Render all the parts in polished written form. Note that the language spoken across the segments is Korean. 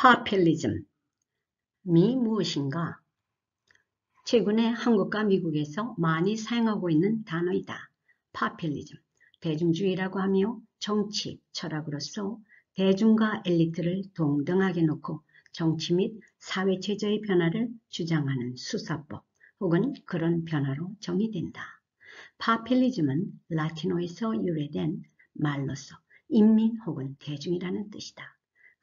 파퓰리즘이 무엇인가? 최근에 한국과 미국에서 많이 사용하고 있는 단어이다. 파퓰리즘, 대중주의라고 하며 정치, 철학으로서 대중과 엘리트를 동등하게 놓고 정치 및 사회 체제의 변화를 주장하는 수사법 혹은 그런 변화로 정의된다. 파퓰리즘은 라틴어에서 유래된 말로서 인민 혹은 대중이라는 뜻이다.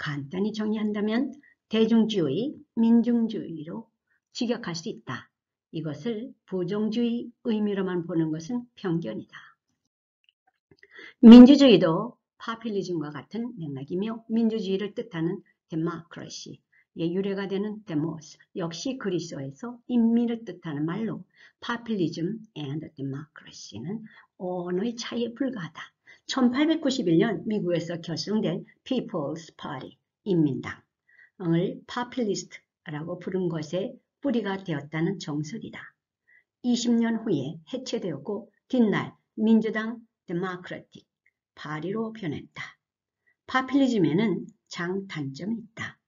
간단히 정의한다면 대중주의, 민중주의로 직역할 수 있다. 이것을 부정주의 의미로만 보는 것은 편견이다. 민주주의도 파퓰리즘과 같은 맥락이며 민주주의를 뜻하는 데모크라시의 유래가 되는 데모스 역시 그리스어에서 인민을 뜻하는 말로 파퓰리즘 and democracy는 언어의 차이에 불과하다. 1891년 미국에서 결성된 People's Party, 인민당을 파퓰리스트라고 부른 것에 뿌리가 되었다는 정설이다. 20년 후에 해체되었고 뒷날 민주당 데모크라틱 파리로 변했다. 파퓰리즘에는 장단점이 있다.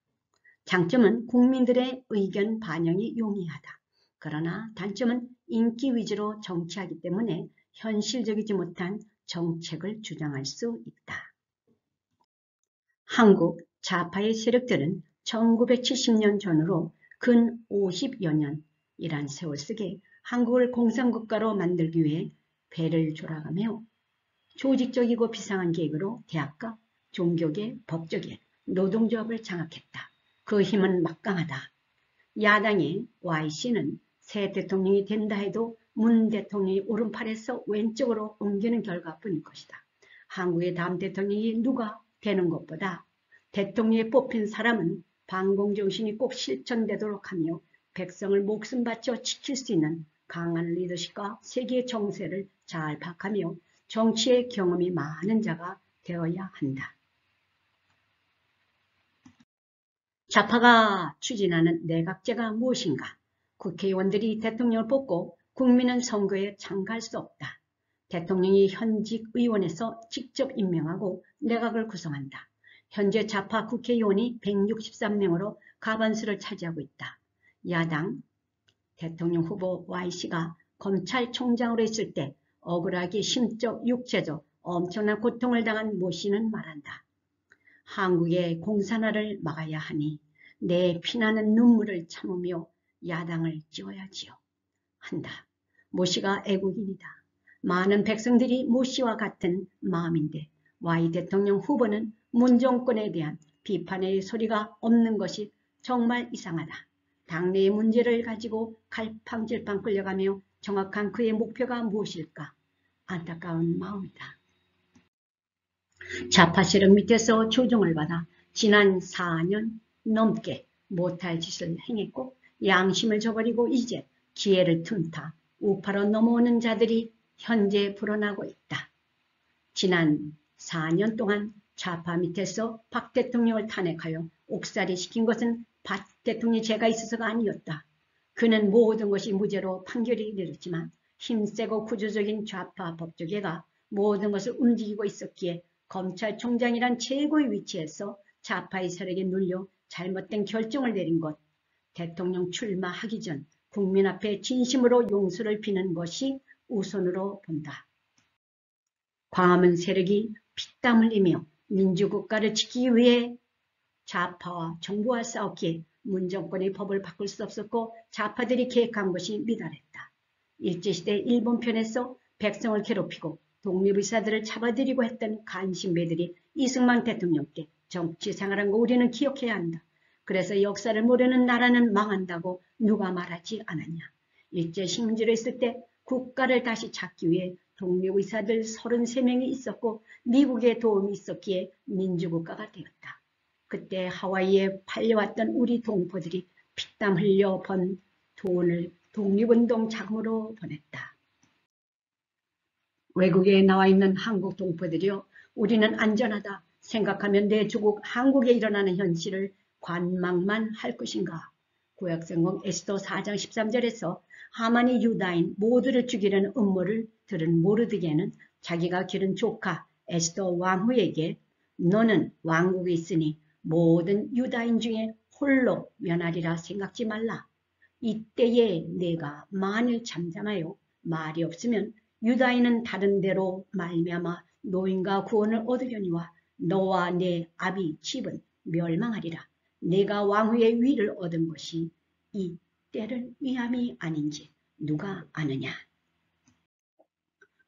장점은 국민들의 의견 반영이 용이하다. 그러나 단점은 인기 위주로 정치하기 때문에 현실적이지 못한 정책을 주장할 수 있다. 한국 좌파의 세력들은 1970년 전후로 근 50여 년이란 세월 속에 한국을 공산국가로 만들기 위해 배를 졸아가며 조직적이고 비상한 계획으로 대학과 종교계, 법조계, 노동조합을 장악했다. 그 힘은 막강하다. 야당의 YC는 새 대통령이 된다 해도 문 대통령이 오른팔에서 왼쪽으로 옮기는 결과뿐일 것이다. 한국의 다음 대통령이 누가 되는 것보다 대통령에 뽑힌 사람은 반공정신이 꼭 실천되도록 하며 백성을 목숨 바쳐 지킬 수 있는 강한 리더십과 세계의 정세를 잘 파악하며 정치의 경험이 많은 자가 되어야 한다. 좌파가 추진하는 내각제가 무엇인가? 국회의원들이 대통령을 뽑고 국민은 선거에 참가할 수 없다. 대통령이 현직 의원에서 직접 임명하고 내각을 구성한다. 현재 좌파 국회의원이 163명으로 과반수를 차지하고 있다. 야당 대통령 후보 YC가 검찰총장으로 있을 때 억울하게 심적, 육체적 엄청난 고통을 당한 모 씨는 말한다. 한국의 공산화를 막아야 하니 내 피나는 눈물을 참으며 야당을 지어야지요. 한다. 모 씨가 애국인이다. 많은 백성들이 모 씨와 같은 마음인데 Y 대통령 후보는 문 정권에 대한 비판의 소리가 없는 것이 정말 이상하다. 당내의 문제를 가지고 갈팡질팡 끌려가며 정확한 그의 목표가 무엇일까? 안타까운 마음이다. 좌파 세력 밑에서 조종을 받아 지난 4년 넘게 못할 짓을 행했고 양심을 저버리고 이제 기회를 틈타 우파로 넘어오는 자들이 현재 불어나고 있다. 지난 4년 동안 좌파 밑에서 박 대통령을 탄핵하여 옥살이 시킨 것은 박 대통령의 죄가 있어서가 아니었다. 그는 모든 것이 무죄로 판결이 내렸지만 힘세고 구조적인 좌파 법조계가 모든 것을 움직이고 있었기에 검찰총장이란 최고의 위치에서 좌파의 세력에 눌려 잘못된 결정을 내린 것, 대통령 출마하기 전 국민 앞에 진심으로 용서를 비는 것이 우선으로 본다. 광화문 세력이 피땀 흘리며 민주국가를 지키기 위해 좌파와 정부와 싸웠기에 문정권의 법을 바꿀 수 없었고 좌파들이 계획한 것이 미달했다. 일제시대 일본 편에서 백성을 괴롭히고 독립의사들을 잡아들이고 했던 간신배들이 이승만 대통령께 정치 생활한 거 우리는 기억해야 한다. 그래서 역사를 모르는 나라는 망한다고 누가 말하지 않았냐. 일제식민지로 있을 때 국가를 다시 찾기 위해 독립의사들 33명이 있었고 미국의 도움이 있었기에 민주국가가 되었다. 그때 하와이에 팔려왔던 우리 동포들이 피땀 흘려 번 돈을 독립운동 자금으로 보냈다. 외국에 나와 있는 한국 동포들이여 우리는 안전하다 생각하면 내 조국 한국에 일어나는 현실을 관망만 할 것인가. 구약성경 에스더 4장 13절에서 하만이 유다인 모두를 죽이려는 음모를 들은 모르드게는 자기가 기른 조카 에스더 왕후에게 너는 왕국에 있으니 모든 유다인 중에 홀로 면하리라 생각지 말라. 이때에 내가 만일 잠잠하여 말이 없으면 유다인은 다른 데로 말미암아 노인과 구원을 얻으려니와 너와 내 아비 집은 멸망하리라. 내가 왕후의 위를 얻은 것이 이 때를 위함이 아닌지 누가 아느냐.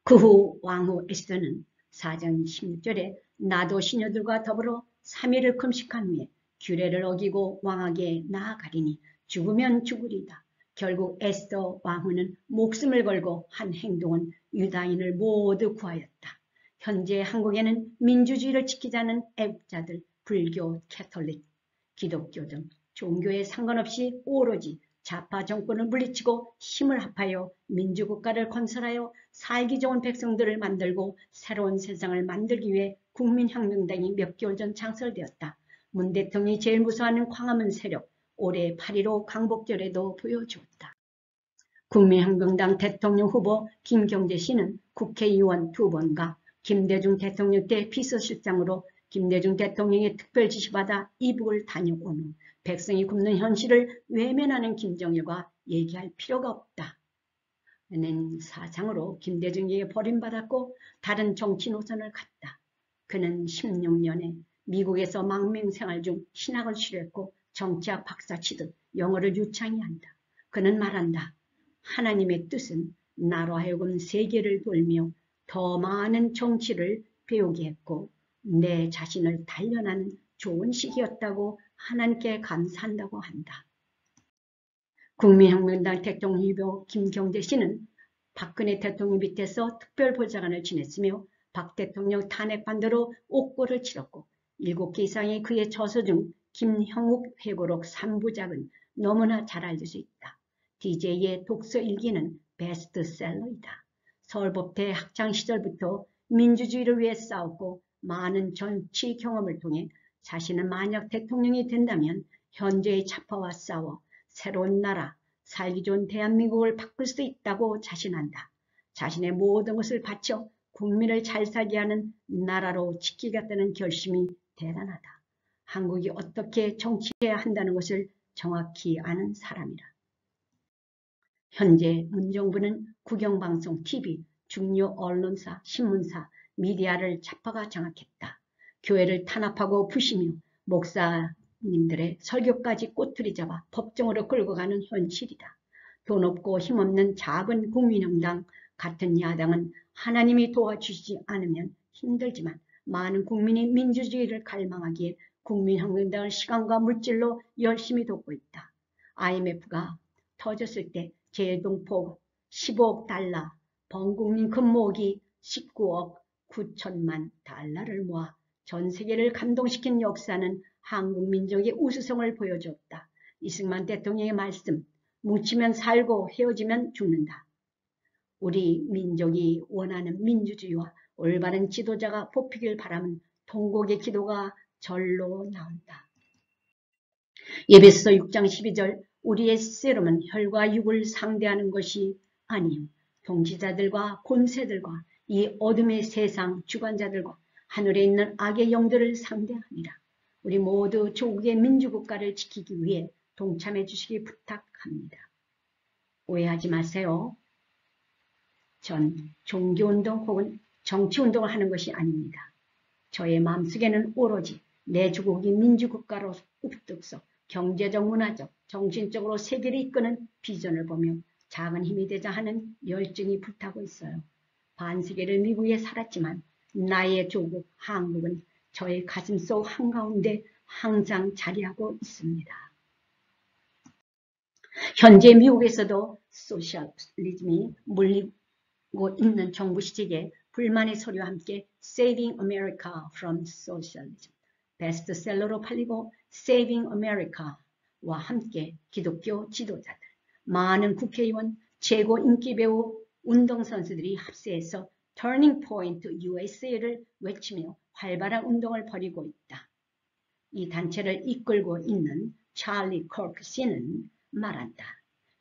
그 후 왕후 에스더는 4장 16절에 나도 시녀들과 더불어 3일을 금식한 후에 규례를 어기고 왕에게 나아가리니 죽으면 죽으리다. 결국 에스더 왕후는 목숨을 걸고 한 행동은 유다인을 모두 구하였다. 현재 한국에는 민주주의를 지키자는 애국자들, 불교, 캐톨릭, 기독교 등 종교에 상관없이 오로지 좌파 정권을 물리치고 힘을 합하여 민주국가를 건설하여 살기 좋은 백성들을 만들고 새로운 세상을 만들기 위해 국민혁명당이 몇 개월 전 창설되었다. 문 대통령이 제일 무서워하는 광화문 세력, 올해 8.15 광복절에도 보여주었다. 국민혁명당 대통령 후보 김경재 씨는 국회의원 2번과 김대중 대통령 때 비서실장으로 김대중 대통령의 특별 지시받아 이북을 다녀온 후 백성이 굶는 현실을 외면하는 김정일과 얘기할 필요가 없다. 그는 사상으로 김대중에게 버림받았고 다른 정치 노선을 갔다. 그는 16년에 미국에서 망명생활 중 신학을 수료했고 정치학 박사 치듯 영어를 유창히 한다. 그는 말한다. 하나님의 뜻은 나로 하여금 세계를 돌며 더 많은 정치를 배우게 했고 내 자신을 단련하는 좋은 시기였다고 하나님께 감사한다고 한다. 국민혁명당 대통령 후보 김경재 씨는 박근혜 대통령 밑에서 특별보좌관을 지냈으며 박 대통령 탄핵 반대로 옥고를 치렀고 7개 이상의 그의 저서 중 김형욱 회고록 3부작은 너무나 잘 알려져 있다. DJ의 독서 일기는 베스트셀러이다. 서울법대 학창시절부터 민주주의를 위해 싸웠고 많은 정치 경험을 통해 자신은 만약 대통령이 된다면 현재의 좌파와 싸워 새로운 나라, 살기 좋은 대한민국을 바꿀 수 있다고 자신한다. 자신의 모든 것을 바쳐 국민을 잘 살게 하는 나라로 지키겠다는 결심이 대단하다. 한국이 어떻게 정치해야 한다는 것을 정확히 아는 사람이라. 현재 문정부는 국영방송, TV, 중요 언론사, 신문사, 미디어를 좌파가 장악했다. 교회를 탄압하고 부시며 목사님들의 설교까지 꼬투리 잡아 법정으로 끌고 가는 현실이다. 돈 없고 힘없는 작은 국민영당 같은 야당은 하나님이 도와주시지 않으면 힘들지만 많은 국민이 민주주의를 갈망하기에 국민혁명당을 시간과 물질로 열심히 돕고 있다. IMF가 터졌을 때 재동포 15억 달러, 범국민 금모으기 19억 9천만 달러를 모아 전 세계를 감동시킨 역사는 한국 민족의 우수성을 보여주었다. 이승만 대통령의 말씀, 뭉치면 살고 헤어지면 죽는다. 우리 민족이 원하는 민주주의와 올바른 지도자가 뽑히길 바라는 통곡의 기도가 절로 나온다. 에베소서 6장 12절 우리의 세름은 혈과 육을 상대하는 것이 아니요 통치자들과 권세들과 이 어둠의 세상 주관자들과 하늘에 있는 악의 영들을 상대하니라. 우리 모두 조국의 민주국가를 지키기 위해 동참해 주시기 부탁합니다. 오해하지 마세요. 전 종교운동 혹은 정치운동을 하는 것이 아닙니다. 저의 마음속에는 오로지 내 조국이 민주국가로 우뚝서 경제적, 문화적, 정신적으로 세계를 이끄는 비전을 보며 작은 힘이 되자 하는 열정이 불타고 있어요. 반세기를 미국에 살았지만 나의 조국 한국은 저의 가슴속 한가운데 항상 자리하고 있습니다. 현재 미국에서도 소셜리즘이 물리고 있는 정부 시책에 불만의 소리와 함께 Saving America from Socialism 베스트셀러로 팔리고 Saving America와 함께 기독교 지도자들, 많은 국회의원, 최고 인기배우, 운동선수들이 합세해서 Turning Point USA를 외치며 활발한 운동을 벌이고 있다. 이 단체를 이끌고 있는 찰리 코크 씨는 말한다.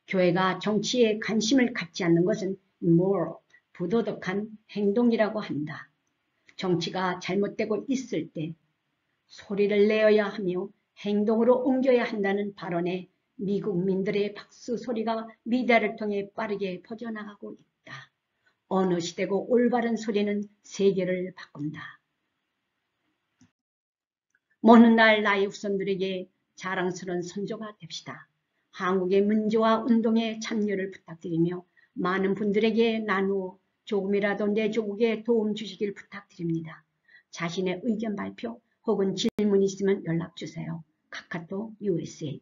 교회가 정치에 관심을 갖지 않는 것은 moral, 부도덕한 행동이라고 한다. 정치가 잘못되고 있을 때 소리를 내어야 하며 행동으로 옮겨야 한다는 발언에 미국민들의 박수 소리가 미디어를 통해 빠르게 퍼져나가고 있다. 어느 시대고 올바른 소리는 세계를 바꾼다. 먼 날 나의 후손들에게 자랑스러운 선조가 됩시다. 한국의 민주화 운동에 참여를 부탁드리며 많은 분들에게 나누어 조금이라도 내 조국에 도움 주시길 부탁드립니다. 자신의 의견 발표 혹은 질문 있으면 연락주세요. 카카오톡 USA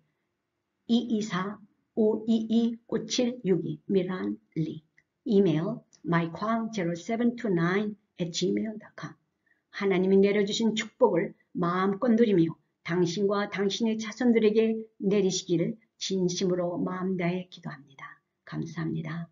224-522-5762 미란 리 이메일 mykwang0729@gmail.com 하나님이 내려주신 축복을 마음껏 누리며 당신과 당신의 자손들에게 내리시기를 진심으로 마음 다해 기도합니다. 감사합니다.